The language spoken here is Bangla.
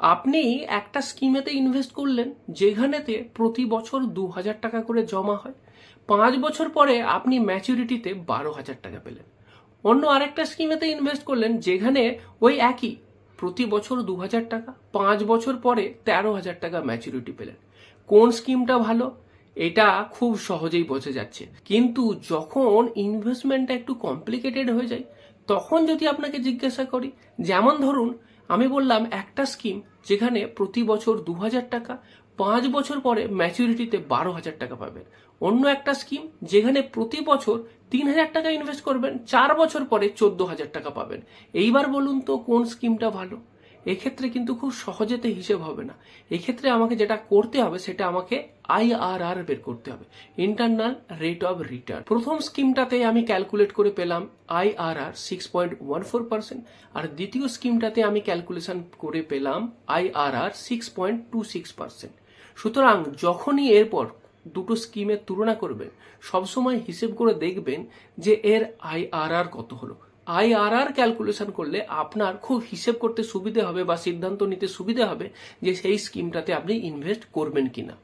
আপনি একটা স্কিমেতে ইনভেস্ট করলেন যেখানেতে প্রতি বছর 2,000 টাকা করে জমা হয়, 5 বছর পরে আপনি ম্যাচুরিটিতে 12,000 টাকা পেলেন। অন্য আরেকটা স্কিমেতে ইনভেস্ট করলেন যেখানে ওই একই প্রতি বছর 2,000 টাকা, 5 বছর পরে 13,000 টাকা ম্যাচুরিটি পেলেন। কোন স্কিমটা ভালো এটা খুব সহজেই বোঝা যাচ্ছে, কিন্তু যখন ইনভেস্টমেন্টটা একটু কমপ্লিকেটেড হয়ে যায় তখন যদি আপনাকে জিজ্ঞাসা করি, যেমন ধরুন আমি বললাম একটা স্কিম যেখানে প্রতি বছর 2,000 টাকা, 5 বছর পরে ম্যাচুরিটিতে 12,000 টাকা পাবেন। অন্য একটা স্কিম যেখানে প্রতি বছর 3,000 টাকা ইনভেস্ট করবেন, 4 বছর পরে 14,000 টাকা পাবেন। এইবার বলুন তো কোন স্কিমটা ভালো? এক্ষেত্রে কিন্তু খুব সহজেতে হিসেব হবে না। এক্ষেত্রে আমাকে যেটা করতে হবে সেটা আমাকে IRR বের করতে হবে, ইন্টারনাল রেট অফ রিটার্ন। প্রথম স্কিমটাতে আমি ক্যালকুলেট করে পেলাম IRR 6.14%, আর দ্বিতীয় স্কিমটাতে আমি ক্যালকুলেশন করে পেলাম IRR 6.26%। সুতরাং যখনই এরপর দুটো স্কিমের তুলনা করবেন সবসময় হিসেব করে দেখবেন যে এর IRR কত হলো। IRR ক্যালকুলেশন করলে আপনার খুব হিসেব করতে সুবিধে হবে বা সিদ্ধান্ত নিতে সুবিধে হবে যে সেই স্কিমটাতে আপনি ইনভেস্ট করবেন কিনা।